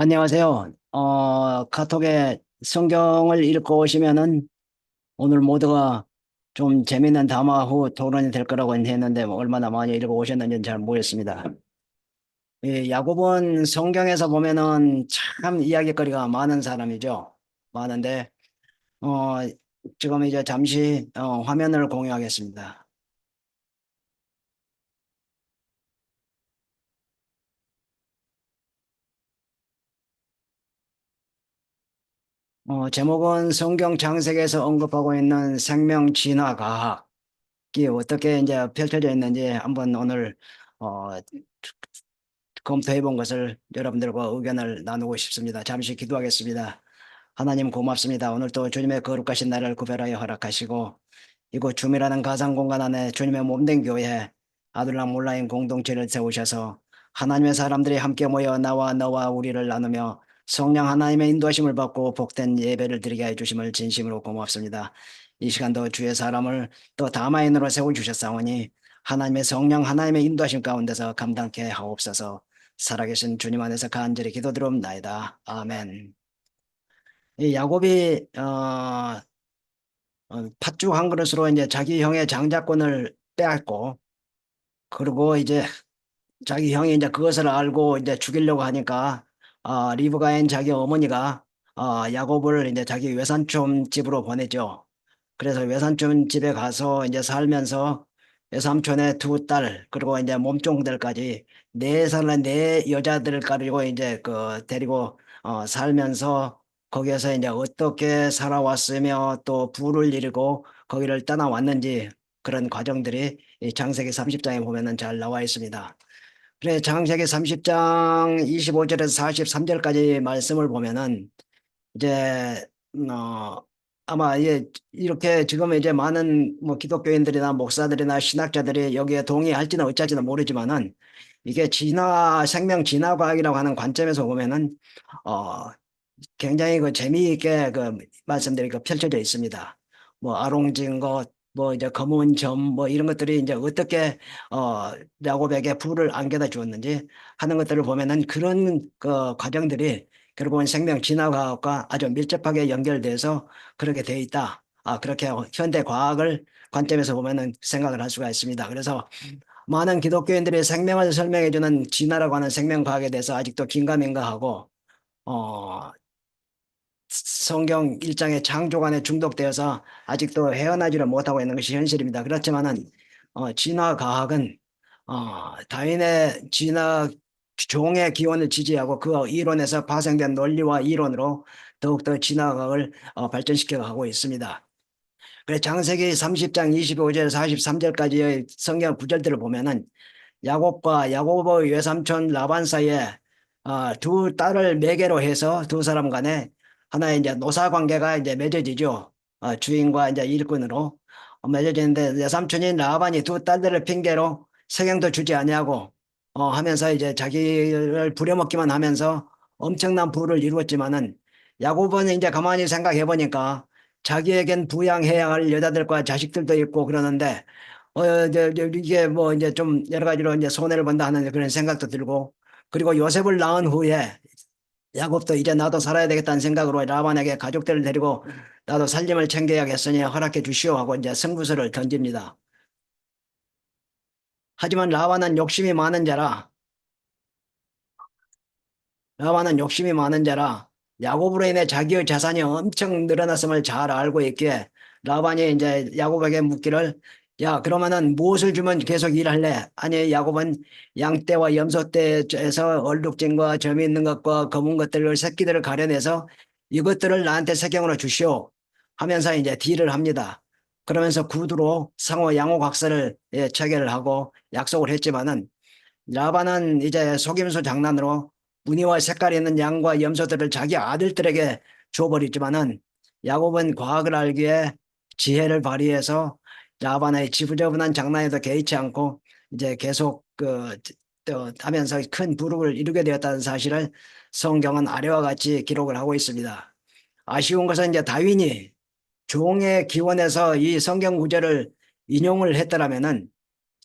안녕하세요. 카톡에 성경을 읽고 오시면은 오늘 모두가 좀 재밌는 담화 후 토론이 될 거라고 했는데 얼마나 많이 읽어 오셨는지는 잘 모르겠습니다. 이 야곱은 성경에서 보면은 참 이야기거리가 많은 사람이죠. 많은데, 어, 지금 이제 잠시 화면을 공유하겠습니다. 제목은 성경 창세기에서 언급하고 있는 생명 진화 과학이 어떻게 이제 펼쳐져 있는지 한번 오늘 어, 검토해 본 것을 여러분들과 의견을 나누고 싶습니다. 잠시 기도하겠습니다. 하나님 고맙습니다. 오늘 또 주님의 거룩하신 날을 구별하여 허락하시고 이곳 줌이라는 가상 공간 안에 주님의 몸된 교회 아둘람 온라인 공동체를 세우셔서 하나님의 사람들이 함께 모여 나와 너와 우리를 나누며 성령 하나님의 인도하심을 받고 복된 예배를 드리게 해 주심을 진심으로 고맙습니다. 이 시간도 주의 사람을 또 다마인으로 세워주셨사오니 하나님의 성령 하나님의 인도하심 가운데서 감당케 하옵소서. 살아계신 주님 안에서 간절히 기도드리옵나이다. 아멘. 이 야곱이 팥죽 한 그릇으로 이제 자기 형의 장자권을 빼앗고 그리고 이제 자기 형이 이제 그것을 알고 이제 죽이려고 하니까 리브가인 자기 어머니가 야곱을 이제 자기 외삼촌 집으로 보내죠. 그래서 외삼촌 집에 가서 이제 살면서 외삼촌의 두 딸 그리고 이제 몸종들까지 네 살의 네 여자들을 가지고 이제 그 데리고 살면서 거기에서 이제 어떻게 살아왔으며 또 부를 이루고 거기를 떠나왔는지 그런 과정들이 이 창세기 30장에 보면은 잘 나와 있습니다. 그래, 창세기 30장 25절에서 43절까지 말씀을 보면은 이제 아마 이렇게 지금 이제 많은 뭐 기독교인들이나 목사들이나 신학자들이 여기에 동의할지는 어찌할지는 모르지만은 이게 생명 진화 과학이라고 하는 관점에서 보면은 어 굉장히 그 재미있게 그 말씀들이 그 펼쳐져 있습니다. 뭐 아롱진 것, 뭐 이제 검은 점, 뭐 이런 것들이 이제 어떻게 야곱에게 불을 안겨다 주었는지 하는 것들을 보면은 그런 그 과정들이 결국은 생명 진화과학과 아주 밀접하게 연결돼서 그렇게 돼 있다. 그렇게 현대 과학을 관점에서 보면은 생각을 할 수가 있습니다. 그래서 많은 기독교인들이 생명을 설명해주는 진화라고 하는 생명과학에 대해서 아직도 긴가민가하고 어, 성경 일장의 창조관에 중독되어서 아직도 헤어나지를 못하고 있는 것이 현실입니다. 그렇지만은 진화 과학은 다윈의 진화 종의 기원을 지지하고 그 이론에서 파생된 논리와 이론으로 더욱더 진화 과학을 발전시켜 가고 있습니다. 그래서 창세기 30장 25절 43절까지의 성경 구절들을 보면은 야곱과 야곱의 외삼촌 라반 사이에 두 딸을 매개로 해서 두 사람 간에 하나의 이제 노사 관계가 이제 맺어지죠. 주인과 이제 일꾼으로 맺어지는데 외삼촌인 라반이 두 딸들을 핑계로 sek양도 주지 아니하고 하면서 이제 자기를 부려먹기만 하면서 엄청난 부를 이루었지만은 야곱은 이제 가만히 생각해 보니까 자기에겐 부양해야 할 여자들과 자식들도 있고 그러는데 이게 뭐 이제 좀 여러 가지로 이제 손해를 본다 하는 그런 생각도 들고 그리고 요셉을 낳은 후에 야곱도 이제 나도 살아야 되겠다는 생각으로 라반에게 가족들을 데리고 나도 살림을 챙겨야겠으니 허락해 주시오 하고 이제 승부수를 던집니다. 하지만 라반은 욕심이 많은 자라 야곱으로 인해 자기의 재산이 엄청 늘어났음을 잘 알고 있기에 라반이 이제 야곱에게 묻기를 야 그러면은 무엇을 주면 계속 일할래? 아니 야곱은 양떼와 염소떼에서 얼룩진과 점이 있는 것과 검은 것들을 새끼들을 가려내서 이것들을 나한테 세경으로 주시오 하면서 이제 딜을 합니다. 그러면서 구두로 상호 양호각서를 체결을 하고 약속을 했지만은 라반은 이제 속임수 장난으로 무늬와 색깔이 있는 양과 염소들을 자기 아들들에게 줘버리지만은 야곱은 과학을 알기에 지혜를 발휘해서 라반의 지부저분한 장난에도 개의치 않고 이제 계속 또 하면서 큰 부름을 이루게 되었다는 사실을 성경은 아래와 같이 기록을 하고 있습니다. 아쉬운 것은 이제 다윈이 종의 기원에서 이 성경 구절을 인용을 했더라면은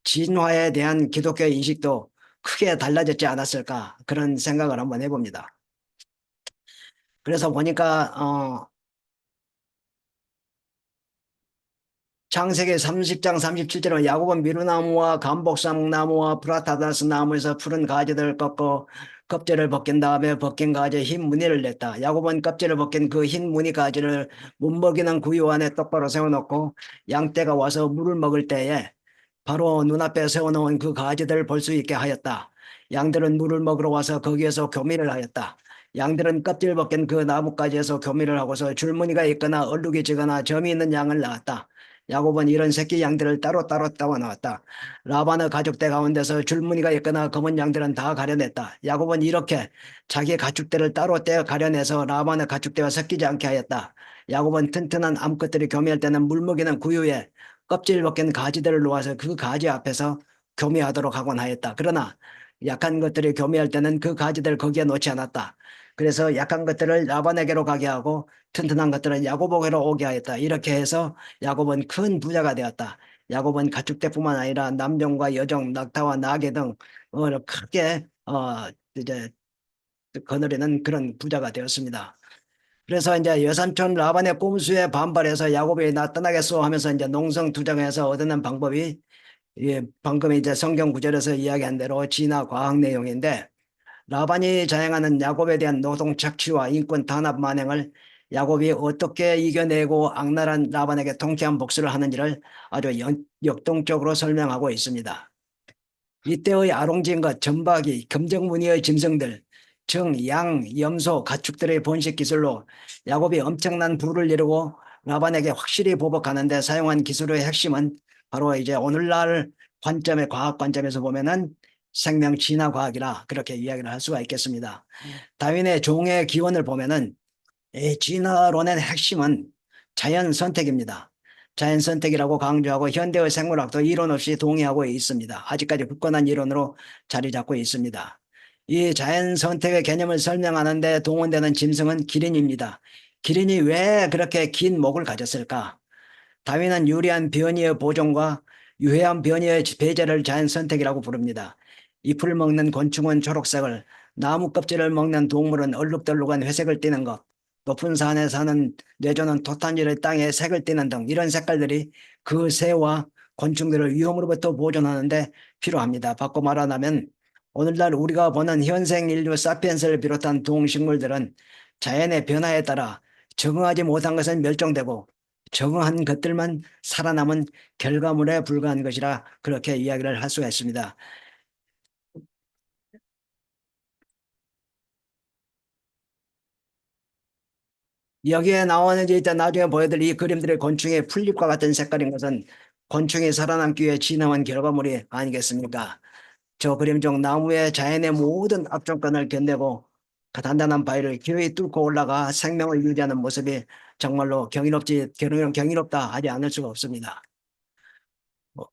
진화에 대한 기독교의 인식도 크게 달라졌지 않았을까 그런 생각을 한번 해봅니다. 그래서 보니까 창세기 30장 37절은 야곱은 미루나무와 감복상나무와 프라타다스 나무에서 푸른 가지들을 꺾고 껍질을 벗긴 다음에 벗긴 가지에 흰 무늬를 냈다. 야곱은 껍질을 벗긴 그 흰 무늬 가지를 못먹이는 구유 안에 똑바로 세워놓고 양떼가 와서 물을 먹을 때에 바로 눈앞에 세워놓은 그 가지들을 볼 수 있게 하였다. 양들은 물을 먹으러 와서 거기에서 교미를 하였다. 양들은 껍질 벗긴 그 나뭇가지에서 교미를 하고서 줄무늬가 있거나 얼룩이 지거나 점이 있는 양을 낳았다. 야곱은 이런 새끼 양들을 따로따로 따와 나왔다. 라반의 가축대 가운데서 줄무늬가 있거나 검은 양들은 다 가려냈다. 야곱은 이렇게 자기 가축대를 따로 떼어 가려내서 라반의 가축대와 섞이지 않게 하였다. 야곱은 튼튼한 암컷들이 교미할 때는 물먹이는 구유에 껍질 벗긴 가지들을 놓아서 그 가지 앞에서 교미하도록 하곤 하였다. 그러나 약한 것들이 교미할 때는 그 가지들을 거기에 놓지 않았다. 그래서 약한 것들을 라반에게로 가게 하고 튼튼한 것들은 야곱에게로 오게 하였다. 이렇게 해서 야곱은 큰 부자가 되었다. 야곱은 가축대뿐만 아니라 남종과 여종, 낙타와 나귀 등 크게 이제 거느리는 그런 부자가 되었습니다. 그래서 이제 여삼촌 라반의 꼼수에 반발해서 야곱이 나 떠나겠소 하면서 이제 농성 투정해서 얻는 방법이 방금 이제 성경 구절에서 이야기한 대로 진화 과학 내용인데 라반이 자행하는 야곱에 대한 노동 착취와 인권 탄압 만행을 야곱이 어떻게 이겨내고 악랄한 라반에게 통쾌한 복수를 하는지를 아주 역동적으로 설명하고 있습니다. 이때의 아롱진과 점박이, 금정무늬의 짐승들, 정, 양, 염소, 가축들의 번식 기술로 야곱이 엄청난 부를 이루고 라반에게 확실히 보복하는 데 사용한 기술의 핵심은 바로 이제 오늘날 관점의 과학 관점에서 보면은 생명 진화 과학이라 그렇게 이야기를 할 수가 있겠습니다. 다윈의 종의 기원을 보면은 이 진화론의 핵심은 자연 선택입니다. 자연 선택이라고 강조하고 현대의 생물학도 이론 없이 동의하고 있습니다. 아직까지 굳건한 이론으로 자리 잡고 있습니다. 이 자연 선택의 개념을 설명하는데 동원되는 짐승은 기린입니다. 기린이 왜 그렇게 긴 목을 가졌을까? 다윈은 유리한 변이의 보존과 유해한 변이의 배제를 자연 선택이라고 부릅니다. 잎을 먹는 곤충은 초록색을, 나무 껍질을 먹는 동물은 얼룩덜룩한 회색을 띠는 것, 높은 산에 사는 뇌조는 토탄지를 땅에 색을 띠는 등 이런 색깔들이 그 새와 곤충들을 위험으로부터 보존하는데 필요합니다. 바꿔 말하자면 오늘날 우리가 보는 현생 인류 사피엔스를 비롯한 동식물들은 자연의 변화에 따라 적응하지 못한 것은 멸종되고 적응한 것들만 살아남은 결과물에 불과한 것이라 그렇게 이야기를 할 수가 있습니다. 여기에 나오는 이제 나중에 보여드릴 이 그림들의 곤충의 풀잎과 같은 색깔인 것은 곤충이 살아남기 위해 진화한 결과물이 아니겠습니까? 저 그림 중 나무의 자연의 모든 악조건을 견내고 그 단단한 바위를 기어이 뚫고 올라가 생명을 유지하는 모습이 정말로 경이롭다 하지 않을 수가 없습니다. 뭐,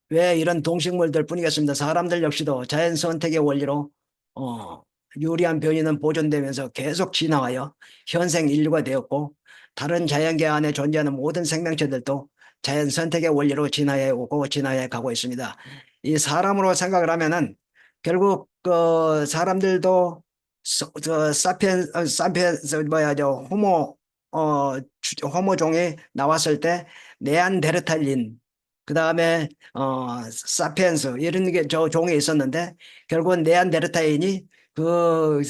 왜 이런 동식물들 뿐이겠습니다. 사람들 역시도 자연 선택의 원리로 어, 유리한 변이는 보존되면서 계속 진화하여 현생 인류가 되었고 다른 자연계 안에 존재하는 모든 생명체들도 자연 선택의 원리로 진화해 오고 진화해 가고 있습니다. 이 사람으로 생각을 하면은 결국 그 사람들도 사피엔 뭐야 저 호모종이 나왔을 때 네안데르탈린 그다음에 사피엔스 이런 게 저 종이 있었는데 결국은 네안데르탈인이 그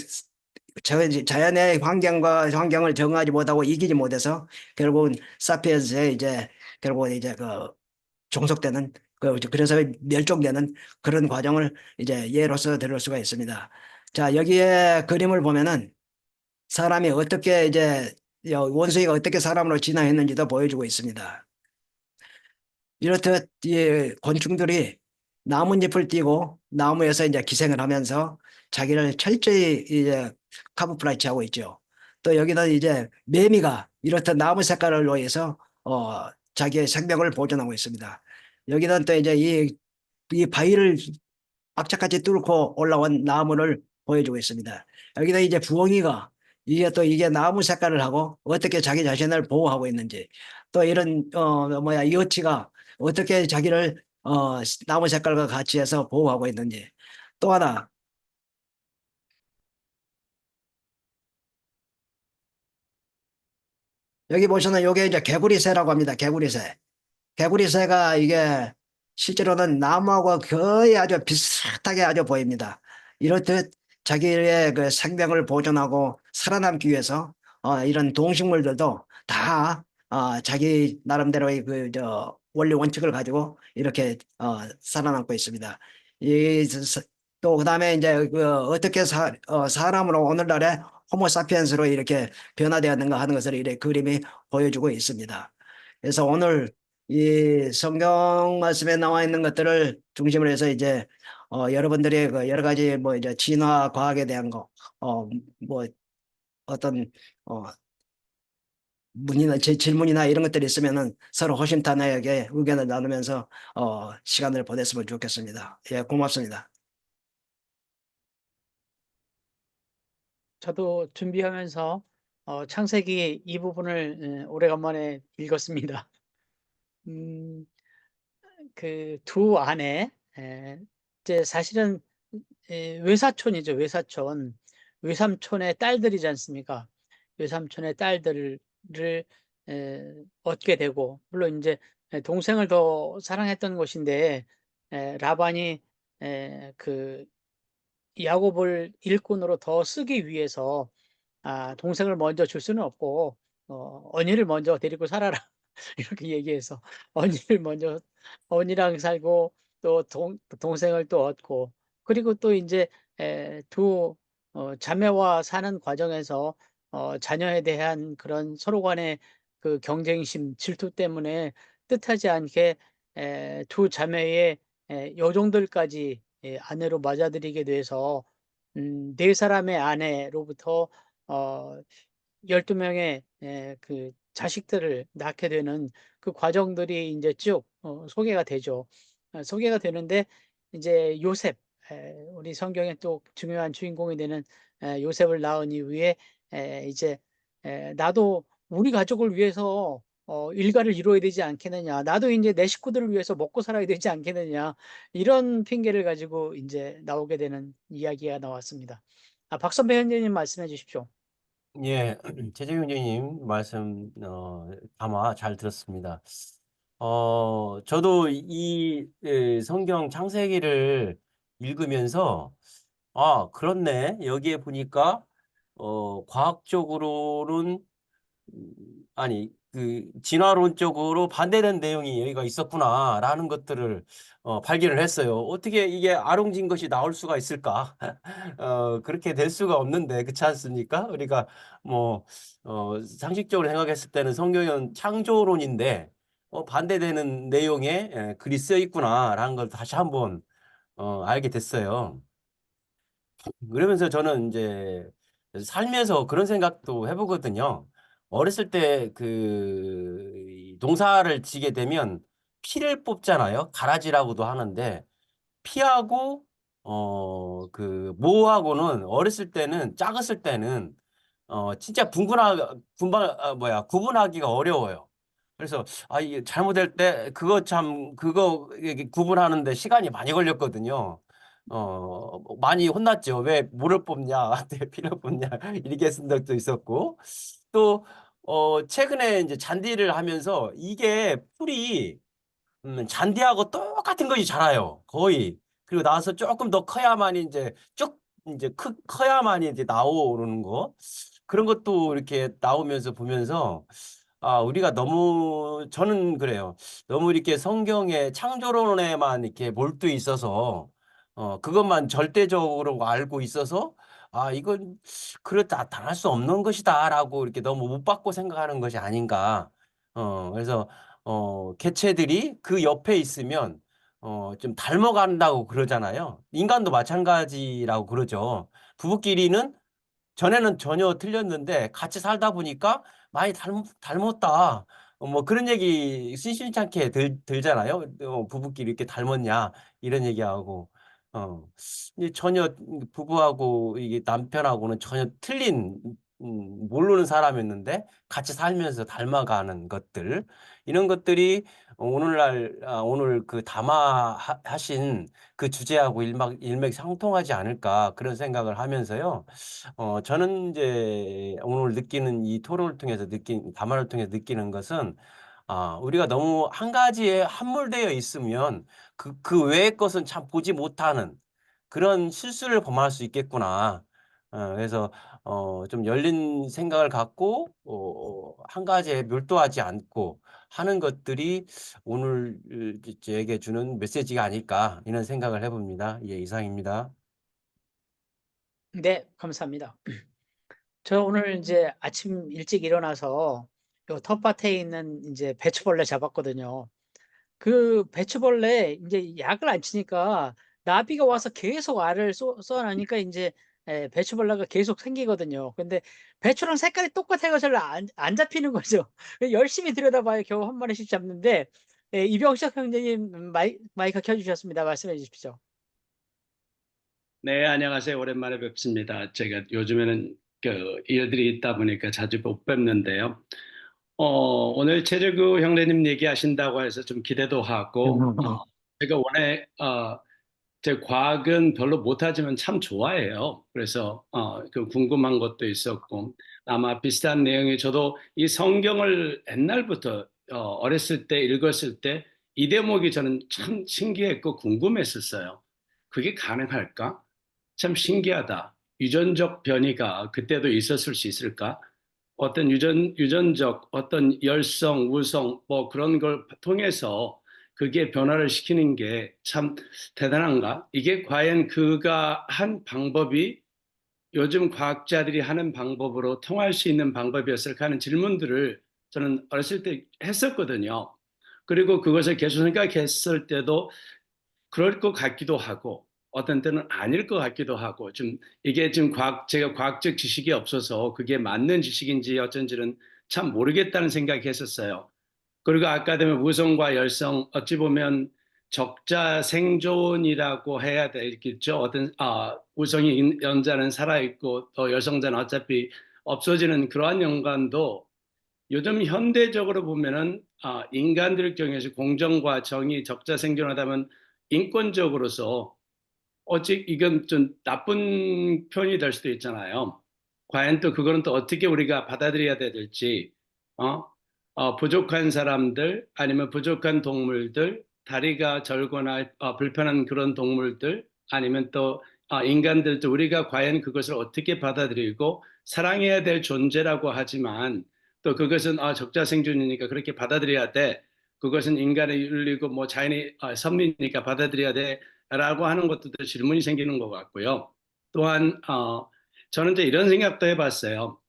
자연의 환경을 정하지 못하고 이기지 못해서 결국은 사피엔스에 이제 결국은 이제 그 종속되는 그래서 멸종되는 그런 과정을 이제 예로서 들을 수가 있습니다. 자, 여기에 그림을 보면은 사람이 어떻게 이제 원숭이가 어떻게 사람으로 진화했는지도 보여주고 있습니다. 이렇듯 이 곤충들이 나뭇잎을 띠고 나무에서 이제 기생을 하면서 자기를 철저히 이제 카무플라이치 하고 있죠. 또 여기는 이제 매미가 이렇듯 나무 색깔을 위해서 자기의 생명을 보존하고 있습니다. 여기는 또 이제 이 바위를 악착같이 뚫고 올라온 나무를 보여주고 있습니다. 여기다 이제 부엉이가 이게 나무 색깔을 하고 어떻게 자기 자신을 보호하고 있는지 또 이런 이어치가 어떻게 자기를 나무 색깔과 같이 해서 보호하고 있는지 또 하나 여기 보시면 요게 이제 개구리새라고 합니다. 개구리새. 개구리새가 이게 실제로는 나무하고 거의 아주 비슷하게 아주 보입니다. 이렇듯 자기의 그 생명을 보존하고 살아남기 위해서 이런 동식물들도 다 자기 나름대로의 그 저 원리 원칙을 가지고 이렇게 살아남고 있습니다. 또 그다음에 이제 그 어떻게 사람으로 오늘날에 호모사피엔스로 이렇게 변화되었는가 하는 것을 이렇게 그림이 보여주고 있습니다. 그래서 오늘 이 성경 말씀에 나와 있는 것들을 중심으로 해서 이제 여러분들의 그 여러 가지 뭐 이제 진화 과학에 대한 거, 뭐 어떤 어 문이나 제 질문이나 이런 것들이 있으면은 서로 호심탄회하게 의견을 나누면서 시간을 보냈으면 좋겠습니다. 예, 고맙습니다. 저도 준비하면서 창세기 이 부분을 오래간만에 읽었습니다. 음, 그 두 아내, 이제 사실은 외사촌이죠, 외사촌. 외삼촌의 딸들이지 않습니까? 외삼촌의 딸들을 얻게 되고, 물론 이제 동생을 더 사랑했던 것인데, 라반이 그 야곱을 일꾼으로 더 쓰기 위해서 동생을 먼저 줄 수는 없고 언니를 먼저 데리고 살아라 이렇게 얘기해서 언니를 먼저 언니랑 살고 또 동생을 또 얻고 그리고 또 이제 두 자매와 사는 과정에서 자녀에 대한 그런 서로 간의 그 경쟁심, 질투 때문에 뜻하지 않게 두 자매의 여종들까지 아내로 맞아들이게 돼서 네 사람의 아내로부터 어 12명의 그 자식들을 낳게 되는 그 과정들이 이제 쭉 소개가 되죠. 소개가 되는데 이제 요셉, 우리 성경의 또 중요한 주인공이 되는 요셉을 낳은 이후에 이제 나도 우리 가족을 위해서 일가를 이루어야 되지 않겠느냐. 나도 이제 내 식구들을 위해서 먹고 살아야 되지 않겠느냐. 이런 핑계를 가지고 이제 나오게 되는 이야기가 나왔습니다. 박 선배 현재님 말씀해 주십시오. 예, 최재경 원장님 말씀 담아 잘 들었습니다. 저도 성경 창세기를 읽으면서 그렇네. 여기에 보니까 과학적으로는 아니 그 진화론적으로 반대된 내용이 여기가 있었구나라는 것들을 발견을 했어요. 어떻게 이게 아롱진 것이 나올 수가 있을까? 그렇게 될 수가 없는데 그렇지 않습니까? 우리가 뭐 상식적으로 생각했을 때는 성경은 창조론인데 반대되는 내용에 글이 쓰여 있구나라는 걸 다시 한번 알게 됐어요. 그러면서 저는 이제 살면서 그런 생각도 해보거든요. 어렸을 때 그 농사를 지게 되면 피를 뽑잖아요. 가라지라고도 하는데 피하고 그 모하고는 어렸을 때는 작았을 때는 진짜 구분하기가 어려워요. 그래서 이게 잘못될 때 그거 이게 구분하는데 시간이 많이 걸렸거든요. 많이 혼났죠. 왜 물을 뽑냐, 왜 피를 뽑냐 이렇게 쓴 적도 있었고 또 최근에 이제 잔디를 하면서 이게 풀이 잔디하고 똑같은 것이 자라요. 거의. 그리고 나서 조금 더 커야만이 이제 쭉 이제 커야만이 이제 나오는 거. 그런 것도 이렇게 나오면서 보면서 우리가 너무 저는 그래요. 너무 이렇게 성경의 창조론에만 이렇게 몰두해 있어서 그것만 절대적으로 알고 있어서 이건 그렇다 나타날 수 없는 것이다라고 이렇게 너무 못 받고 생각하는 것이 아닌가. 그래서 개체들이 그 옆에 있으면 좀 닮아간다고 그러잖아요. 인간도 마찬가지라고 그러죠. 부부끼리는 전에는 전혀 틀렸는데 같이 살다 보니까 많이 닮았다. 뭐 그런 얘기 심심찮게 들잖아요. 부부끼리 이렇게 닮았냐 이런 얘기하고 이제 전혀 부부하고 이게 남편하고는 전혀 틀린 모르는 사람이었는데 같이 살면서 닮아가는 것들 이런 것들이 오늘날 오늘 그 담화하신 그 주제하고 일맥상통하지 않을까 그런 생각을 하면서요. 저는 이제 오늘 느끼는 이 토론을 통해서 담화를 통해서 느끼는 것은 우리가 너무 한 가지에 함몰되어 있으면 그 외의 것은 참 보지 못하는 그런 실수를 범할 수 있겠구나. 그래서 좀 열린 생각을 갖고 한 가지에 몰두하지 않고 하는 것들이 오늘 저에게 주는 메시지가 아닐까 이런 생각을 해 봅니다. 예, 이상입니다. 네, 감사합니다. 저 오늘 이제 아침 일찍 일어나서 요 텃밭에 있는 이제 배추벌레 잡았거든요. 그 배추벌레 인제 약을 안 치니까 나비가 와서 계속 알을 쏘아나니까 인제 배추벌레가 계속 생기거든요. 근데 배추랑 색깔이 똑같아 가지고 안 잡히는 거죠. 열심히 들여다봐야 겨우 한 마리씩 잡는데 이병석 형제님 마이크 켜 주셨습니다. 말씀해 주십시오. 네, 안녕하세요. 오랜만에 뵙습니다. 제가 요즘에는 그 일들이 있다 보니까 자주 못 뵙는데요. 오늘 최재구 형제님 얘기하신다고 해서 좀 기대도 하고, 제가 원래, 제 과학은 별로 못하지만 참 좋아해요. 그래서, 그 궁금한 것도 있었고, 아마 비슷한 내용이 저도 이 성경을 옛날부터, 어렸을 때 읽었을 때 이 대목이 저는 참 신기했고 궁금했었어요. 그게 가능할까? 참 신기하다. 유전적 변이가 그때도 있었을 수 있을까? 어떤 유전적 어떤 열성, 우성 뭐 그런 걸 통해서 그게 변화를 시키는 게 참 대단한가? 이게 과연 그가 한 방법이 요즘 과학자들이 하는 방법으로 통할 수 있는 방법이었을까 하는 질문들을 저는 어렸을 때 했었거든요. 그리고 그것을 계속 생각했을 때도 그럴 것 같기도 하고 어떤 때는 아닐 것 같기도 하고 좀 이게 지금 제가 과학적 지식이 없어서 그게 맞는 지식인지 어쩐지는 참 모르겠다는 생각이 했었어요. 그리고 아까 되면 우성과 열성 어찌 보면 적자 생존이라고 해야 되겠죠. 어떤 우성이 연자는 살아 있고 또 열성자는 어차피 없어지는 그러한 연관도 요즘 현대적으로 보면은 인간들 경에서 공정과 정의, 적자 생존하다면 인권적으로서 어찌 이건 좀 나쁜 표현이 될 수도 있잖아요. 과연 또 그거는 또 어떻게 우리가 받아들여야 될지, 어? 부족한 사람들 아니면 부족한 동물들, 다리가 절거나 불편한 그런 동물들 아니면 또 인간들도 우리가 과연 그것을 어떻게 받아들이고 사랑해야 될 존재라고 하지만 또 그것은 적자생존이니까 그렇게 받아들여야 돼. 그것은 인간의 윤리고 뭐 자연의 섭리니까 받아들여야 돼. 라고 하는 것도 질문이 생기는 것 같고요. 또한 저는 이제 이런 생각도 해봤어요.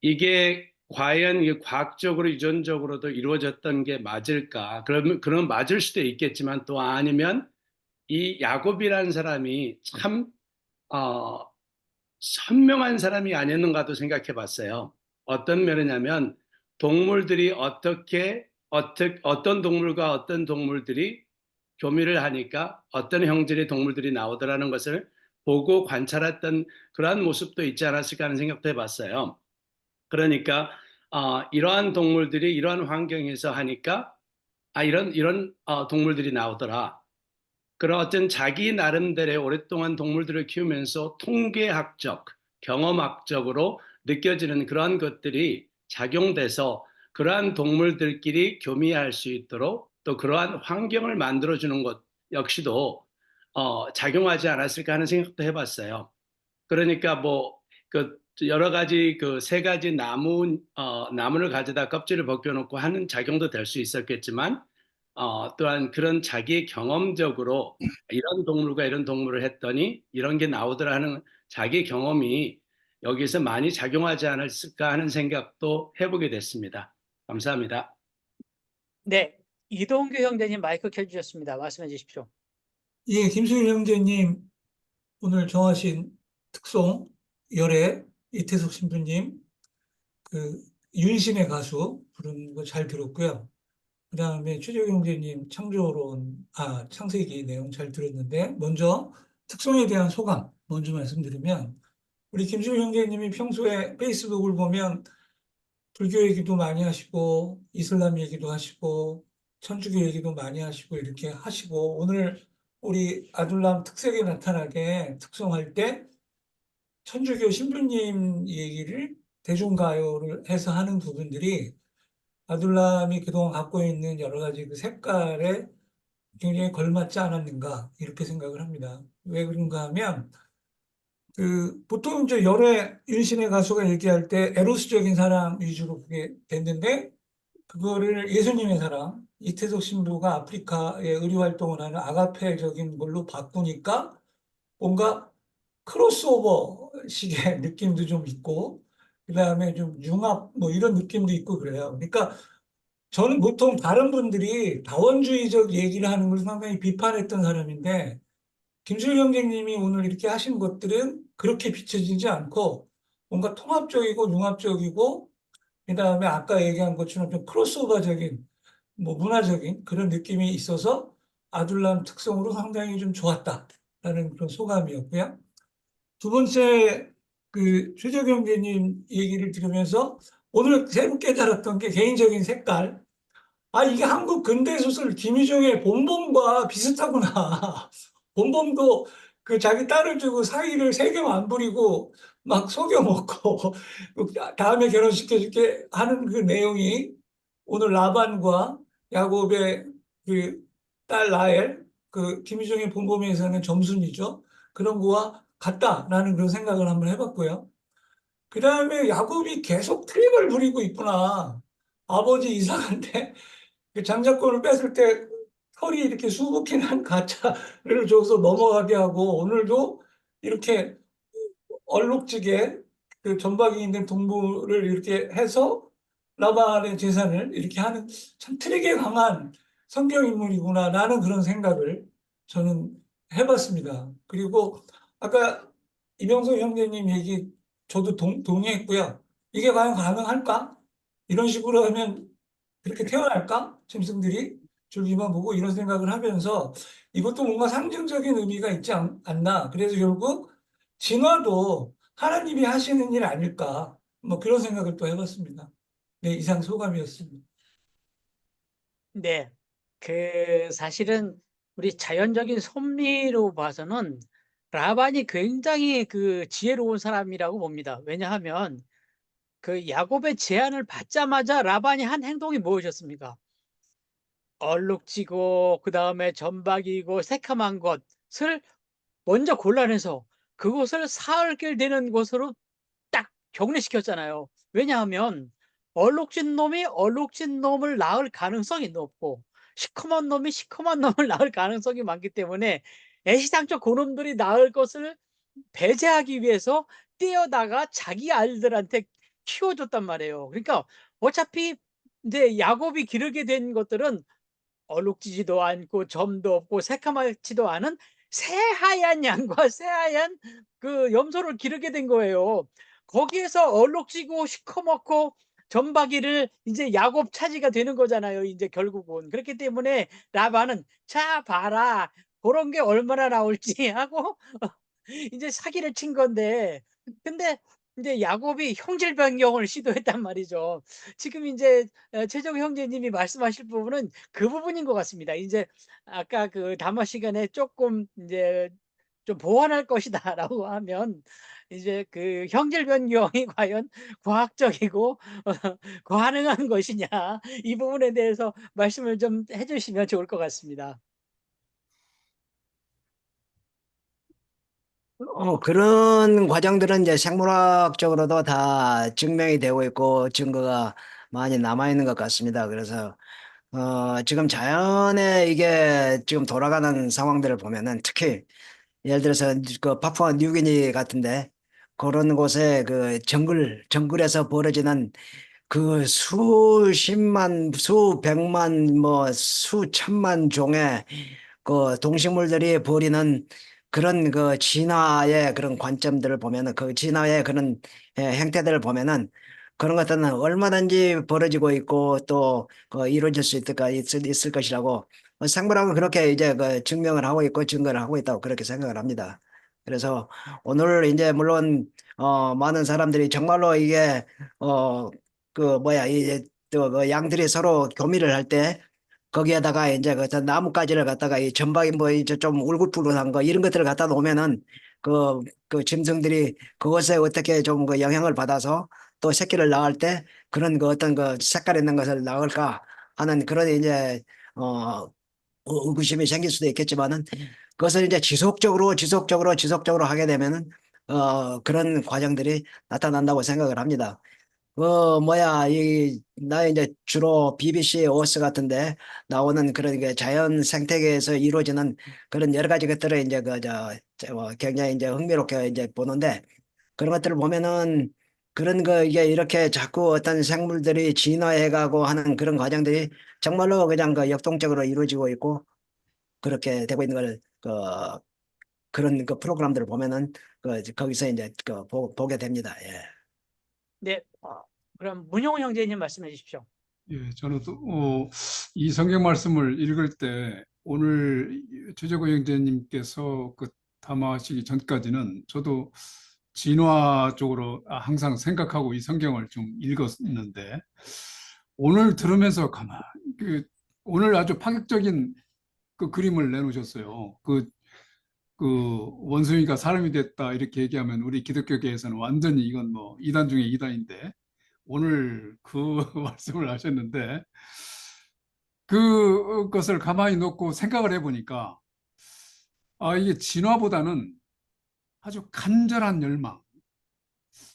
이게 과연 이게 과학적으로 유전적으로도 이루어졌던 게 맞을까? 그러면 맞을 수도 있겠지만 또 아니면 이 야곱이라는 사람이 참 어, 선명한 사람이 아니었는가도 생각해 봤어요. 어떤 면이냐면 동물들이 어떤 동물과 어떤 동물들이 교미를 하니까 어떤 형질의 동물들이 나오더라는 것을 보고 관찰했던 그러한 모습도 있지 않았을까 하는 생각도 해봤어요. 그러니까 이러한 동물들이 이러한 환경에서 하니까 이런 동물들이 나오더라. 그런 어떤 자기 나름대로의 오랫동안 동물들을 키우면서 통계학적, 경험학적으로 느껴지는 그러한 것들이 작용돼서 그러한 동물들끼리 교미할 수 있도록 또 그러한 환경을 만들어주는 것 역시도 작용하지 않았을까 하는 생각도 해봤어요. 그러니까 뭐 그 여러 가지 그 세 가지 나무를 가져다 껍질을 벗겨놓고 하는 작용도 될 수 있었겠지만 또한 그런 자기 경험적으로 이런 동물과 이런 동물을 했더니 이런 게 나오더라 하는 자기 경험이 여기서 많이 작용하지 않았을까 하는 생각도 해보게 됐습니다. 감사합니다. 네. 이동규 형제님 마이크 켜 주셨습니다. 말씀해 주십시오. 예, 김수일 형제님, 오늘 정하신 특송, 열애, 이태석 신부님, 그, 윤심의 가수 부르는 거 잘 들었고요. 그 다음에 최재형 형제님 창세기 내용 잘 들었는데, 먼저 특송에 대한 소감 먼저 말씀드리면, 우리 김수일 형제님이 평소에 페이스북을 보면 불교 얘기도 많이 하시고 이슬람 얘기도 하시고 천주교 얘기도 많이 하시고 이렇게 하시고 오늘 우리 아둘람 특색이 나타나게 특송할 때 천주교 신부님 얘기를 대중가요를 해서 하는 부분들이 아둘람이 그동안 갖고 있는 여러 가지 그 색깔에 굉장히 걸맞지 않았는가 이렇게 생각을 합니다. 왜 그런가 하면 그 보통 이제 열애 윤신의 가수가 얘기할 때 에로스적인 사랑 위주로 그게 됐는데 그거를 예수님의 사랑 이태석 신부가 아프리카에 의료 활동을 하는 아가페적인 걸로 바꾸니까 뭔가 크로스오버 식의 느낌도 좀 있고 그다음에 좀 융합 뭐 이런 느낌도 있고 그래요. 그러니까 저는 보통 다른 분들이 다원주의적 얘기를 하는 걸 상당히 비판했던 사람인데 김수일 형제님이 오늘 이렇게 하신 것들은 그렇게 비춰지지 않고 뭔가 통합적이고 융합적이고 그다음에 아까 얘기한 것처럼 좀 크로스오버적인 뭐 문화적인 그런 느낌이 있어서 아둘람 특성으로 상당히 좀 좋았다라는 그런 소감이었고요. 두 번째 그 최재경 형제님 얘기를 들으면서 오늘 새로 깨달았던 게 개인적인 색깔. 아, 이게 한국 근대소설 김유정의 봄봄과 비슷하구나. 봄봄도 그 자기 딸을 두고 사위를 세겜 안 부리고 막 속여먹고 다음에 결혼시켜줄게 하는 그 내용이 오늘 라반과 야곱의 그 딸 라헬, 그 김유정의 봄봄에서는 점순이죠. 그런 거와 같다라는 그런 생각을 한번 해봤고요. 그 다음에 야곱이 계속 트릭을 부리고 있구나. 아버지 이상한데 그 장자권을 뺐을 때 털이 이렇게 수북히 난 가짜를 줘서 넘어가게 하고 오늘도 이렇게 얼룩지게 그 전박이 있는 동물을 이렇게 해서 라반의 재산을 이렇게 하는 참 트릭에 강한 성경 인물이구나 라는 그런 생각을 저는 해봤습니다. 그리고 아까 이병석 형제님 얘기 저도 동의했고요. 이게 과연 가능할까? 이런 식으로 하면 그렇게 태어날까? 짐승들이 줄기만 보고 이런 생각을 하면서 이것도 뭔가 상징적인 의미가 있지 않나. 그래서 결국 진화도 하나님이 하시는 일 아닐까. 뭐 그런 생각을 또 해봤습니다. 네, 이상 소감이었습니다. 네. 그 사실은 우리 자연적인 섭리로 봐서는 라반이 굉장히 그 지혜로운 사람이라고 봅니다. 왜냐하면 그 야곱의 제안을 받자마자 라반이 한 행동이 무엇이었습니까? 얼룩지고 그다음에 점박이고 새카만 것을 먼저 골라내서 그곳을 사흘길 되는 곳으로 딱 격리시켰잖아요. 왜냐하면 얼룩진 놈이 얼룩진 놈을 낳을 가능성이 높고 시커먼 놈이 시커먼 놈을 낳을 가능성이 많기 때문에 애시당초 그놈들이 낳을 것을 배제하기 위해서 떼어다가 자기 아들들한테 키워줬단 말이에요. 그러니까 어차피 이제 야곱이 기르게 된 것들은 얼룩지지도 않고 점도 없고 새카맣지도 않은 새하얀 양과 새하얀 그 염소를 기르게 된 거예요. 거기에서 얼룩지고 시커멓고 점박이를 이제 야곱 차지가 되는 거잖아요, 이제 결국은. 그렇기 때문에 라반은 "자 봐라. 고런 게 얼마나 나올지." 하고 이제 사기를 친 건데 근데 인제 야곱이 형질 변경을 시도했단 말이죠. 지금 인제 최정 형제님이 말씀하실 부분은 그 부분인 것 같습니다. 인제 아까 그 담화 시간에 쪼끔 인제 좀 보완할 것이다라고 하면 이제 그 형질 변경이 과연 과학적이고 가능한 것이냐 이 부분에 대해서 말씀을 좀 해 주시면 좋을 것 같습니다. 그런 과정들은 이제 생물학적으로도 다 증명이 되고 있고 증거가 많이 남아 있는 것 같습니다. 그래서 지금 자연에 이게 지금 돌아가는 상황들을 보면은 특히 예를 들어서 그 파푸아 뉴기니 같은데 그런 곳에 그 정글에서 벌어지는 그 수십만, 수백만, 뭐 수천만 종의 그 동식물들이 벌이는 그런 그 진화의 그런 관점들을 보면은 그 진화의 그런 행태들을 보면은 그런 것들은 얼마든지 벌어지고 있고 또 이루어질 수 있을 것이라고 생물학은 그렇게 이제 그 증명을 하고 있고 증거를 하고 있다고 그렇게 생각을 합니다. 그래서 오늘 이제 물론 많은 사람들이 정말로 이게 그 뭐야 이제 또그 양들이 서로 교미를 할 때 거기에다가 이제 그 나뭇가지를 갖다가 이 전방에 뭐 이제 좀 울긋불긋한 거 이런 것들을 갖다 놓으면은 그 짐승들이 그것에 어떻게 좀 그 영향을 받아서 또 새끼를 낳을 때 그런 그 어떤 그 색깔 있는 것을 낳을까 하는 그런 이제 의구심이 생길 수도 있겠지만은 그것을 이제 지속적으로 하게 되면은 그런 과정들이 나타난다고 생각을 합니다. 나 이제 주로 BBC 어스 같은데 나오는 그런 게 자연 생태계에서 이루어지는 그런 여러 가지 것들을 이제 굉장히 이제 흥미롭게 이제 보는데 그런 것들을 보면은 그런 거 이게 이렇게 자꾸 어떤 생물들이 진화해가고 하는 그런 과정들이 정말로 그냥 그 역동적으로 이루어지고 있고 그렇게 되고 있는 걸 그런 그 프로그램들을 보면은 거기서 이제 보게 됩니다. 예. 네, 그럼 문용훈 형제님 말씀해 주십시오. 예, 저는 또, 이 성경 말씀을 읽을 때 오늘 최재구 형제님께서 그 담아하시기 전까지는 저도 진화 쪽으로 항상 생각하고 이 성경을 좀 읽었는데 오늘 들으면서 오늘 아주 파격적인 그 그림을 내놓으셨어요. 그 원숭이가 사람이 됐다 이렇게 얘기하면 우리 기독교계에서는 완전히 이건 뭐 이단 중에 이단인데 오늘 그 말씀을 하셨는데 그것을 가만히 놓고 생각을 해보니까 이게 진화보다는 아주 간절한 열망.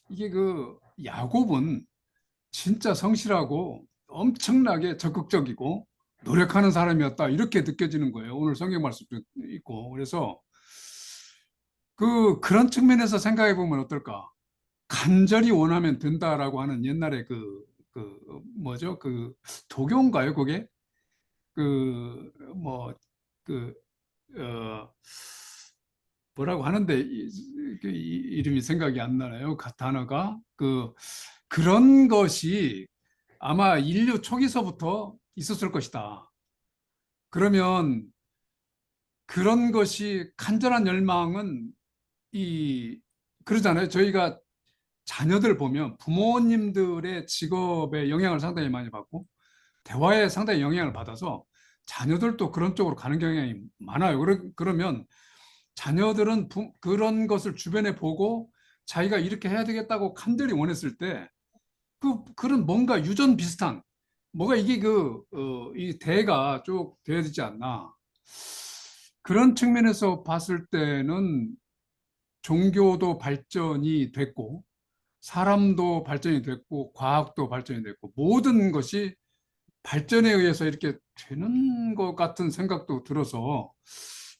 이게 그 야곱은 진짜 성실하고 엄청나게 적극적이고 노력하는 사람이었다 이렇게 느껴지는 거예요. 오늘 성경 말씀도 있고 그래서 그런 측면에서 생각해 보면 어떨까? 간절히 원하면 된다라고 하는 옛날에 뭐죠? 그 도교인가요? 그게 뭐 그 뭐라고 하는데 이름이 생각이 안 나네요. 단어가 그런 것이 아마 인류 초기서부터 있었을 것이다. 그러면 그런 것이 간절한 열망은 그러잖아요. 저희가 자녀들 보면 부모님들의 직업에 영향을 상당히 많이 받고 대화에 상당히 영향을 받아서 자녀들도 그런 쪽으로 가는 경향이 많아요. 그러면 자녀들은 그런 것을 주변에 보고 자기가 이렇게 해야 되겠다고 간절히 원했을 때 그런 뭔가 유전 비슷한 뭐가 이게 이 대가 쭉 돼야 되지 않나. 그런 측면에서 봤을 때는 종교도 발전이 됐고 사람도 발전이 됐고 과학도 발전이 됐고 모든 것이 발전에 의해서 이렇게 되는 것 같은 생각도 들어서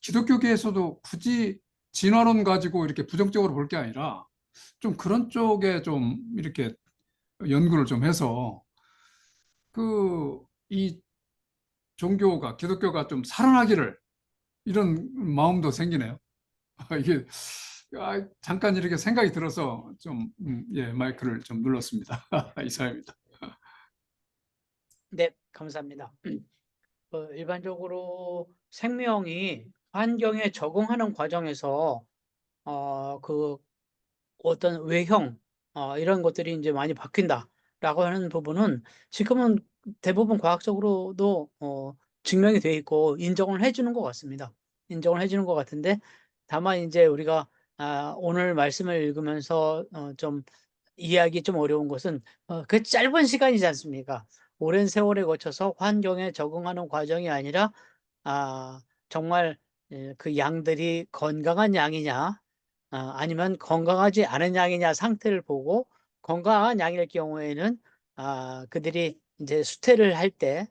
기독교계에서도 굳이 진화론 가지고 이렇게 부정적으로 볼 게 아니라 좀 그런 쪽에 좀 이렇게 연구를 좀 해서 이 종교가 기독교가 좀 살아나기를 이런 마음도 생기네요. 이게 잠깐 이렇게 생각이 들어서 좀 예, 마이크를 좀 눌렀습니다. 이상입니다. 네, 감사합니다. 일반적으로 생명이 환경에 적응하는 과정에서 그 어떤 외형 이런 것들이 이제 많이 바뀐다라고 하는 부분은 지금은 대부분 과학적으로도 증명이 돼 있고 인정을 해주는 것 같습니다. 인정을 해주는 것 같은데 다만 이제 우리가 오늘 말씀을 읽으면서 좀 이해하기 좀 어려운 것은 그 짧은 시간이지 않습니까? 오랜 세월에 거쳐서 환경에 적응하는 과정이 아니라 정말 그 양들이 건강한 양이냐 아니면 건강하지 않은 양이냐 상태를 보고 건강한 양일 경우에는 그들이 이제 수태를 할 때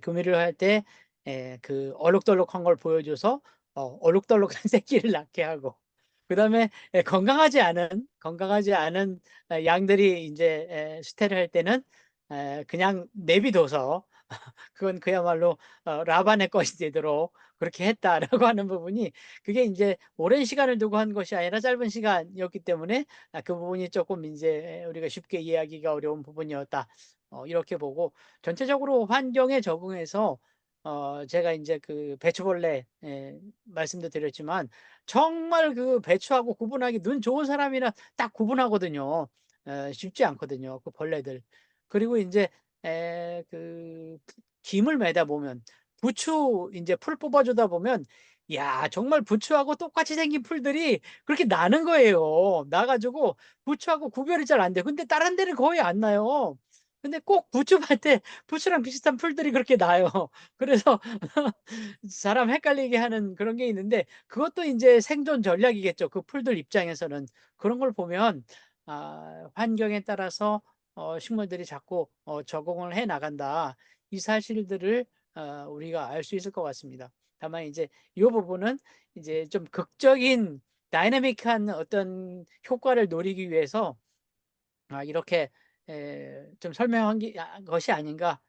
교미를 할 때 그 얼룩덜룩한 걸 보여줘서 얼룩덜룩한 새끼를 낳게 하고 그다음에 건강하지 않은 양들이 이제 수태를 할 때는 그냥 내비둬서 그건 그야말로 라반의 것이 되도록 그렇게 했다라고 하는 부분이 그게 이제 오랜 시간을 두고 한 것이 아니라 짧은 시간이었기 때문에 그 부분이 조금 이제 우리가 쉽게 이해하기가 어려운 부분이었다. 이렇게 보고 전체적으로 환경에 적응해서 제가 이제 그 배추벌레 말씀도 드렸지만 정말 그 배추하고 구분하기 눈 좋은 사람이나 딱 구분하거든요. 쉽지 않거든요, 그 벌레들. 그리고 인제 그 김을 매다 보면 부추 인제 풀 뽑아 주다 보면 야 정말 부추하고 똑같이 생긴 풀들이 그렇게 나는 거예요. 나 가지고 부추하고 구별이 잘 안 돼요. 근데 다른 데는 거의 안 나요. 근데 꼭 부추밭에 부추랑 비슷한 풀들이 그렇게 나요. 그래서 사람 헷갈리게 하는 그런 게 있는데 그것도 인제 생존 전략이겠죠. 그 풀들 입장에서는. 그런 걸 보면 환경에 따라서 식물들이 자꾸 적응을 해 나간다. 이 사실들을 우리가 알 수 있을 것 같습니다. 다만 이제 요 부분은 이제 좀 극적인 다이나믹한 어떤 효과를 노리기 위해서 이렇게 좀 설명한 것이 아닌가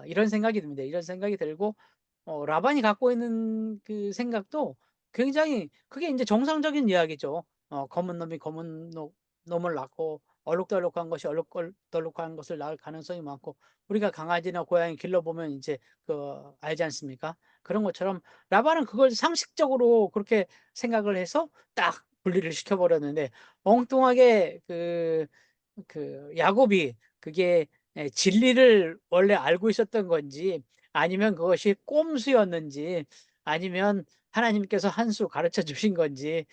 이런 생각이 듭니다. 이런 생각이 들고 라반이 갖고 있는 그 생각도 굉장히 그게 인제 정상적인 이야기죠. 검은 놈이 검은 놈을 낳고 얼룩덜룩한 것이 얼룩덜룩한 것을 낳을 가능성이 많고 우리가 강아지나 고양이 길러보면 인제 알지 않습니까? 그런 것처럼 라반은 그걸 상식적으로 그렇게 생각을 해서 딱 분리를 시켜 버렸는데 엉뚱하게 야곱이 그게 진리를 원래 알고 있었던 건지 아니면 그것이 꼼수였는지 아니면 하나님께서 한 수 가르쳐 주신 건지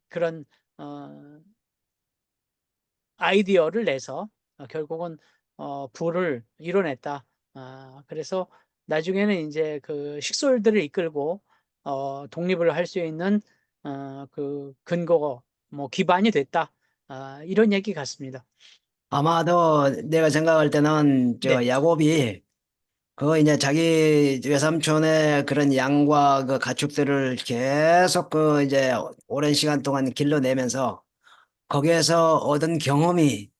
그런 어 아이디어를 내서 결국은 부를 이뤄냈다. 그래서 나중에는 인제 그 식솔들을 이끌고 독립을 할 수 있는 그 근거 뭐 기반이 됐다. 이런 얘기 같습니다. 아마도 내가 생각할 때는 네. 저 야곱이 그 이제 자기 외삼촌의 그런 양과 그 가축들을 계속 그 이제 오랜 시간 동안 길러내면서 거기에서 얻은 경험적인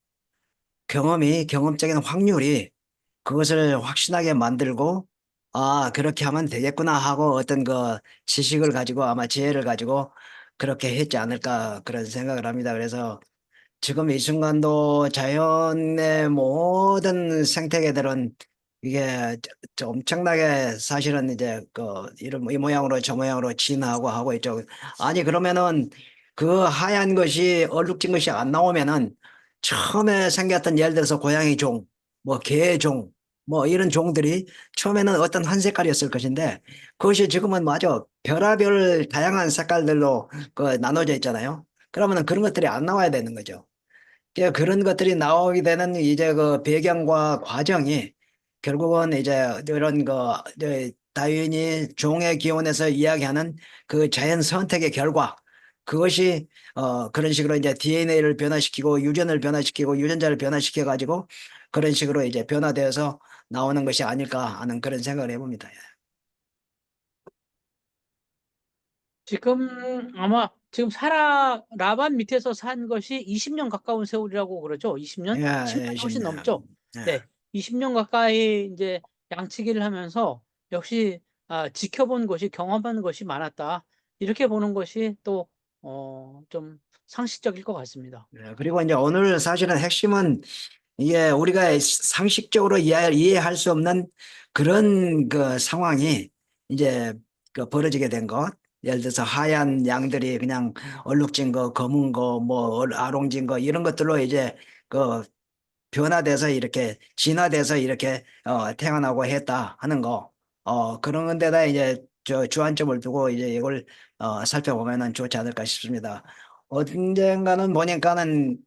확률이 그것을 확신하게 만들고 그렇게 하면 되겠구나 하고 어떤 그 지식을 가지고 아마 지혜를 가지고 그렇게 했지 않을까 그런 생각을 합니다. 그래서 지금 이 순간도 자연의 모든 생태계들은 이게 엄청나게 사실은 이제 이 모양으로 저 모양으로 진화하고 하고 있죠. 아니 그러면은 그 하얀 것이 얼룩진 것이 안 나오면은 처음에 생겼던 예를 들어서 고양이 종, 뭐 개 종, 뭐 이런 종들이 처음에는 어떤 한 색깔이었을 것인데 그것이 지금은 맞아 별하별 다양한 색깔들로 나눠져 있잖아요. 그러면은 그런 것들이 안 나와야 되는 거죠. 그런 것들이 나오게 되는 이제 그 배경과 과정이 결국은 이제 이런 다윈이 종의 기원에서 이야기하는 그 자연 선택의 결과 그것이 그런 식으로 이제 DNA를 변화시키고 유전을 변화시키고 유전자를 변화시켜 가지고 그런 식으로 이제 변화되어서 나오는 것이 아닐까 하는 그런 생각을 해봅니다. 지금 아마 지금 라반 밑에서 산 것이 20년 가까운 세월이라고 그러죠. 20년? 예, 10년이 예, 훨씬 넘죠. 예. 네. 20년 가까이 이제 양치기를 하면서 역시 지켜본 것이 경험한 것이 많았다. 이렇게 보는 것이 또 좀 상식적일 것 같습니다. 그리고 이제 오늘 사실은 핵심은 이게 우리가 상식적으로 이해할 수 없는 그런 그 상황이 이제 벌어지게 된 것. 예를 들어서 하얀 양들이 그냥 얼룩진 거, 검은 거, 뭐 아롱진 거 이런 것들로 이제 그 변화돼서 이렇게 진화돼서 이렇게 태어나고 했다 하는 거. 그런 데다 이제 주안점을 두고 이제 이걸 살펴보면은 좋지 않을까 싶습니다. 언젠가는 보니까는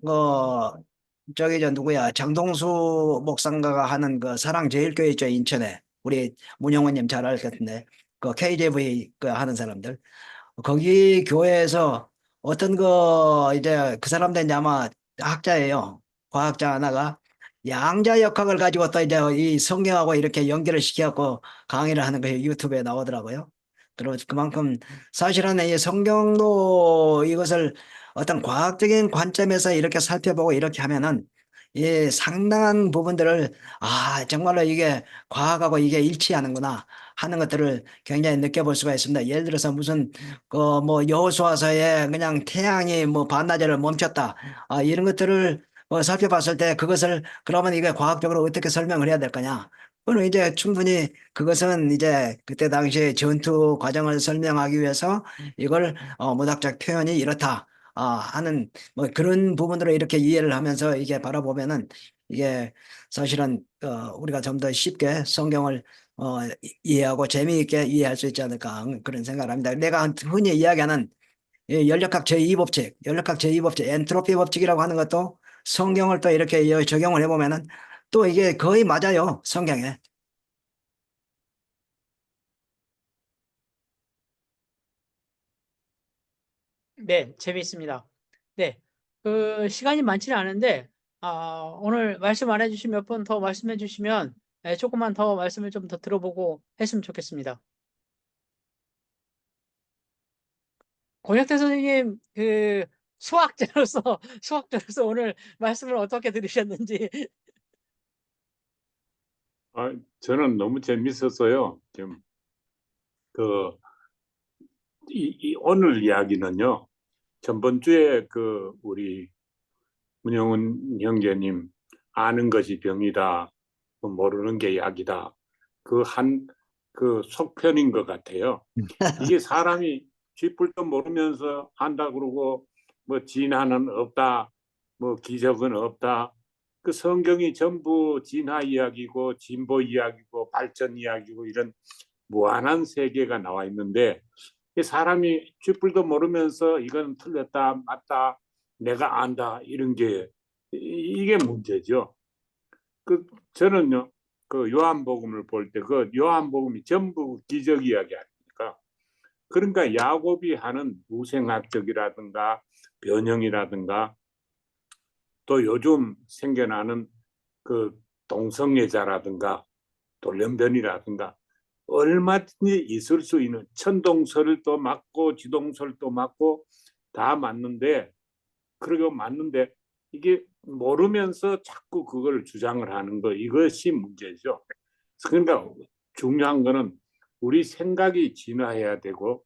누구야 장동수 목사인가가 하는 그 사랑제일교회 있죠 인천에 우리 문영호님 잘 알 것 같은데 그 KJV 그 하는 사람들 거기 교회에서 어떤 이제 그 사람들 이제 아마 학자예요. 과학자 하나가 양자 역학을 가지고 또 이제 이 성경하고 이렇게 연결을 시켜갖고 강의를 하는 것이 유튜브에 나오더라고요. 그리고 그만큼 사실은 이 성경도 이것을 어떤 과학적인 관점에서 이렇게 살펴보고 이렇게 하면은 이 상당한 부분들을 정말로 이게 과학하고 이게 일치하는구나 하는 것들을 굉장히 느껴볼 수가 있습니다. 예를 들어서 무슨 뭐 여호수아서에 그냥 태양이 뭐 반나절을 멈췄다 이런 것들을 살펴봤을 때 그것을 그러면 이게 과학적으로 어떻게 설명을 해야 될 거냐 그는 이제 충분히 그것은 이제 그때 당시에 전투 과정을 설명하기 위해서 이걸 문학적 표현이 이렇다 하는 뭐 그런 부분으로 이렇게 이해를 하면서 이게 바라보면은 이게 사실은 우리가 좀 더 쉽게 성경을 이해하고 재미있게 이해할 수 있지 않을까 그런 생각을 합니다. 내가 흔히 이야기하는 이 연력학 제2법칙, 연력학 제2법칙, 엔트로피 법칙이라고 하는 것도 성경을 또 이렇게 적용을 해보면은 또 이게 거의 맞아요, 성경에. 네, 재미있습니다. 네, 그 시간이 많지는 않은데 오늘 말씀 안 해주신 몇 분 더 말씀해 주시면 조금만 더 말씀을 좀 더 들어보고 했으면 좋겠습니다. 권혁태 선생님, 그 수학자로서 수학자로서 오늘 말씀을 어떻게 들으셨는지. 저는 너무 재밌었어요. 지금 오늘 이야기는요. 전번 주에 우리 문영은 형제님 아는 것이 병이다, 모르는 게 약이다. 그 속편인 것 같아요. 이게 사람이 쥐뿔도 모르면서 한다 그러고 뭐 진화는 없다, 뭐 기적은 없다. 그 성경이 전부 진화 이야기고 진보 이야기고 발전 이야기고 이런 무한한 세계가 나와 있는데 사람이 쥐뿔도 모르면서 이건 틀렸다 맞다 내가 안다 이런 게 이게 문제죠. 저는요 요한복음을 볼 때 요한복음이 전부 기적 이야기 아닙니까? 그러니까 야곱이 하는 우생학적이라든가 변형이라든가 또 요즘 생겨나는 동성애자라든가 돌연변이라든가 얼마든지 있을 수 있는 천동설도 맞고 지동설도 맞고 다 맞는데 그러고 맞는데 이게 모르면서 자꾸 그걸 주장을 하는 거 이것이 문제죠. 그러니까 중요한 거는 우리 생각이 진화해야 되고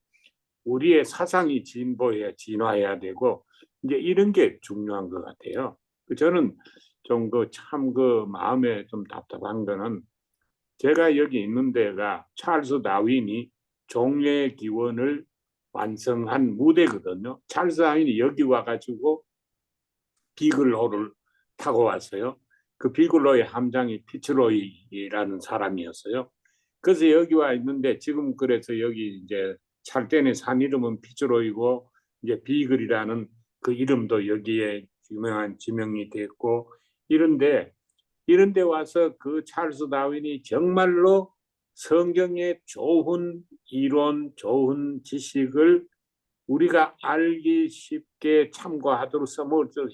우리의 사상이 진화해야 되고 이제 이런 게 중요한 것 같아요. 저는 좀 참 마음에 좀 답답한 거는 제가 여기 있는 데가 찰스 다윈이 종려의 기원을 완성한 무대거든요. 찰스 다윈이 여기 와가지고 비글로를 타고 왔어요. 그 비글로의 함장이 피츠로이라는 사람이었어요. 그래서 여기 와 있는데 지금 그래서 여기 이제 찰덴의 산 이름은 피츠로이고 이제 비글이라는 그 이름도 여기에 유명한 지명이 됐고 이런데 와서 그 찰스 다윈이 정말로 성경의 좋은 이론, 좋은 지식을 우리가 알기 쉽게 참고하도록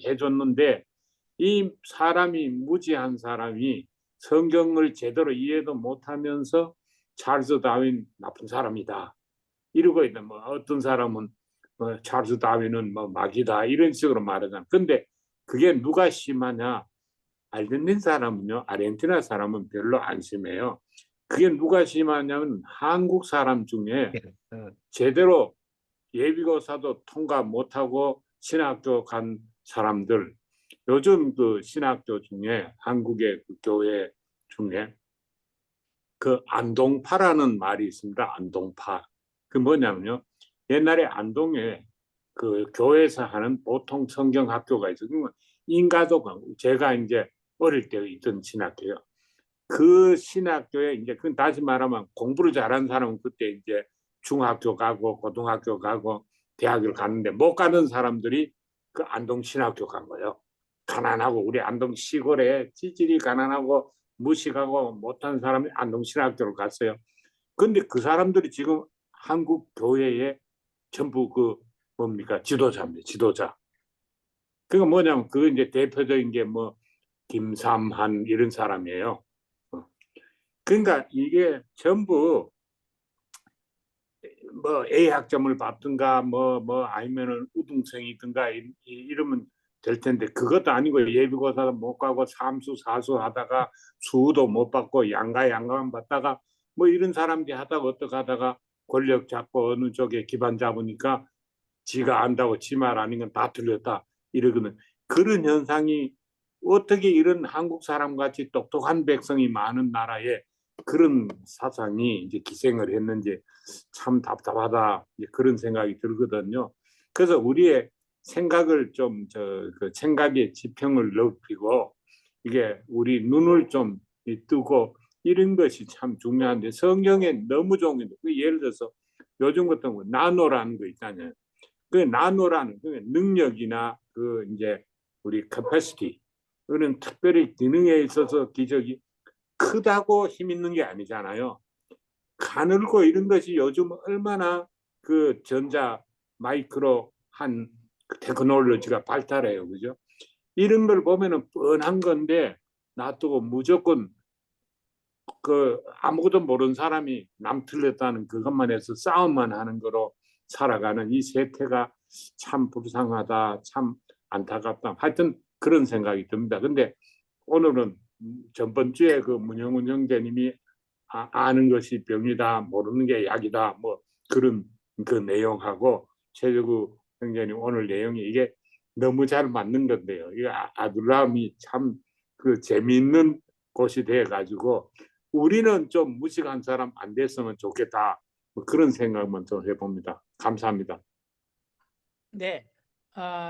해줬는데 이 사람이 무지한 사람이 성경을 제대로 이해도 못하면서 찰스 다윈 나쁜 사람이다 이러고 있다. 뭐 어떤 사람은 찰스 다윈은 뭐 마귀다 이런 식으로 말하잖아. 근데 그게 누가 심하냐? 알제린 사람은요, 아르헨티나 사람은 별로 안 심해요. 그게 누가 심하냐면 한국 사람 중에 제대로 예비고사도 통과 못하고 신학교 간 사람들, 요즘 그 신학교 중에 한국의 그 교회 중에 그 안동파라는 말이 있습니다. 안동파. 그 뭐냐면요. 옛날에 안동에 그 교회에서 하는 보통 성경학교가 있어요. 인가족, 제가 이제 어릴 때 있던 신학교요. 그 신학교에 이제 그 다시 말하면 공부를 잘하는 사람은 그때 이제 중학교 가고 고등학교 가고 대학을 갔는데 못 가는 사람들이 그 안동 신학교 간 거예요. 가난하고 우리 안동 시골에 지질이 가난하고 무식하고 못한 사람이 안동 신학교를 갔어요. 근데 그 사람들이 지금 한국 교회에 전부 그 뭡니까 지도자입니다. 지도자. 그거 뭐냐면 그 이제 대표적인 게 뭐 김삼한 이런 사람이에요. 그러니까 이게 전부 뭐 A 학점을 받든가 뭐 아니면은 우등생이든가 이러면 될 텐데 그것도 아니고 예비고사도 못 가고 삼수 사수 하다가 수도 못 받고 양가만 받다가 뭐 이런 사람들이 하다가 어떻게 하다가 권력 잡고 어느 쪽에 기반 잡으니까 지가 안다고 지 말 아닌 건 다 틀렸다 이러거든. 그런 현상이 어떻게 이런 한국 사람 같이 똑똑한 백성이 많은 나라에 그런 사상이 이제 기생을 했는지 참 답답하다 이제 그런 생각이 들거든요. 그래서 우리의 생각을 좀 그 생각의 지평을 넓히고 이게 우리 눈을 좀 뜨고 이런 것이 참 중요한데 성경에 너무 좋은 게 예를 들어서 요즘 같은 거 나노라는 거 있잖아요. 그 나노라는 그 능력이나 그 이제 우리 capacity 그런 특별히 기능에 있어서 기적이 크다고 힘 있는 게 아니잖아요. 가늘고 이런 것이 요즘 얼마나 그 전자 마이크로 한 테크놀로지가 발달해요. 그죠? 이런 걸 보면은 뻔한 건데 놔두고 무조건 그 아무것도 모르는 사람이 남 틀렸다는 그것만 해서 싸움만 하는 거로 살아가는 이 세태가 참 불쌍하다, 참 안타깝다. 하여튼 그런 생각이 듭니다. 근데 오늘은 전번 주에 그 문영훈 형제님이 아는 것이 병이다, 모르는 게 약이다, 뭐 그런 그 내용하고 최저구 형제님 오늘 내용이 이게 너무 잘 맞는 건데요. 이 아둘람이 참 그 재미있는 곳이 돼가지고 우리는 좀 무식한 사람 안 됐으면 좋겠다. 뭐 그런 생각만 좀 해봅니다. 감사합니다. 네.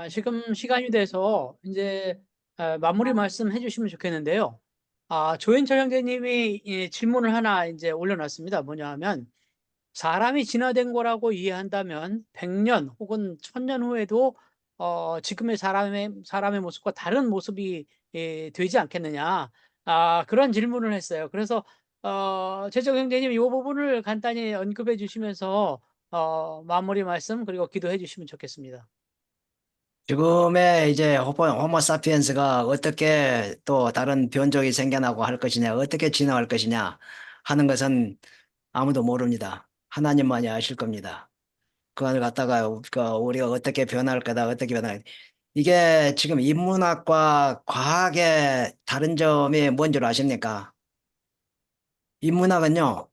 지금 시간이 돼서 이제 마무리 말씀해 주시면 좋겠는데요. 조현철 형제님이 질문을 하나 이제 올려놨습니다. 뭐냐 하면 사람이 진화된 거라고 이해한다면 100년 혹은 1000년 후에도 지금의 사람의 모습과 다른 모습이 되지 않겠느냐. 그런 질문을 했어요. 그래서 최정 형제님 이 부분을 간단히 언급해 주시면서 마무리 말씀 그리고 기도해 주시면 좋겠습니다. 지금의 이제 호모사피엔스가 어떻게 또 다른 변종이 생겨나고 할 것이냐, 어떻게 진화할 것이냐 하는 것은 아무도 모릅니다. 하나님만이 아실 겁니다. 그걸 갖다가 우리가 어떻게 변할 거다, 어떻게 변할 이게 지금 인문학과 과학의 다른 점이 뭔 줄 아십니까? 인문학은요,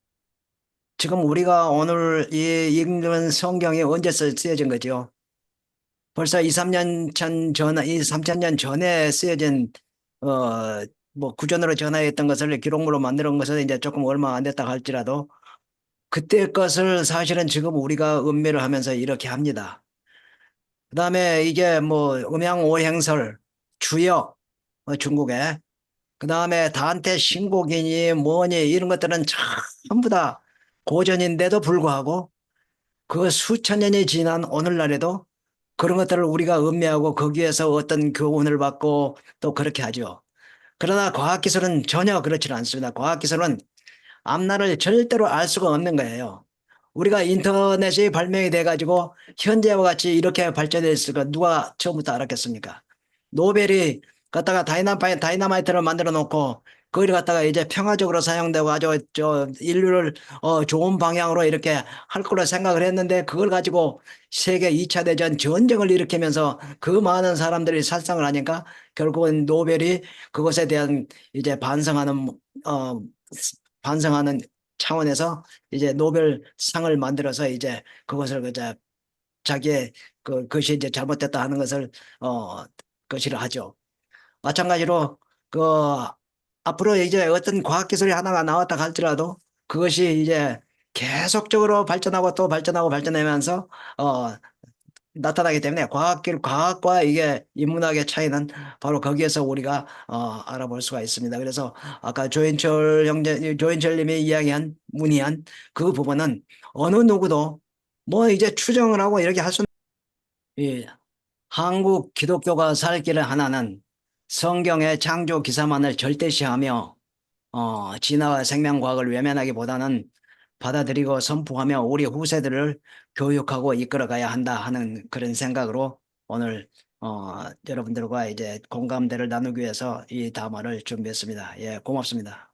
지금 우리가 오늘 이 읽는 성경이 언제 쓰여진 거죠? 벌써 2, 3년 전에 쓰여진, 뭐, 구전으로 전하였던 것을 기록물로 만드는 것은 이제 조금 얼마 안 됐다 할지라도 그때 것을 사실은 지금 우리가 음미를 하면서 이렇게 합니다. 그 다음에 이게 뭐, 음양오행설, 주역, 중국에, 그 다음에 단테 신곡이니 뭐니 이런 것들은 전부 다 고전인데도 불구하고 그 수천 년이 지난 오늘날에도 그런 것들을 우리가 음미하고 거기에서 어떤 교훈을 받고 또 그렇게 하죠. 그러나 과학기술은 전혀 그렇지 않습니다. 과학기술은 앞날을 절대로 알 수가 없는 거예요. 우리가 인터넷이 발명이 돼가지고 현재와 같이 이렇게 발전했을까 누가 처음부터 알았겠습니까? 노벨이 갖다가 다이나마이트를 만들어 놓고 그걸 갖다가 이제 평화적으로 사용되고 아주 인류를 좋은 방향으로 이렇게 할 거로 생각을 했는데 그걸 가지고 세계 2차 대전 전쟁을 일으키면서 그 많은 사람들이 살상을 하니까 결국은 노벨이 그것에 대한 이제 반성하는 차원에서 이제 노벨상을 만들어서 이제 그것을 자기의 그것이 이제 잘못됐다 하는 것을 것이라 하죠. 마찬가지로 그 앞으로 이제 어떤 과학기술이 하나가 나왔다 할지라도 그것이 이제 계속적으로 발전하고 또 발전하고 발전하면서 나타나기 때문에 과학과 이게 인문학의 차이는 바로 거기에서 우리가 알아볼 수가 있습니다. 그래서 아까 조인철님이 문의한 그 부분은 어느 누구도 뭐 이제 추정을 하고 이렇게 할 수는 한국 기독교가 살 길을 하나는 성경의 창조 기사만을 절대시하며 진화와 생명과학을 외면하기보다는 받아들이고 선포하며 우리 후세들을 교육하고 이끌어가야 한다 하는 그런 생각으로 오늘 여러분들과 이제 공감대를 나누기 위해서 이 담화를 준비했습니다. 예, 고맙습니다.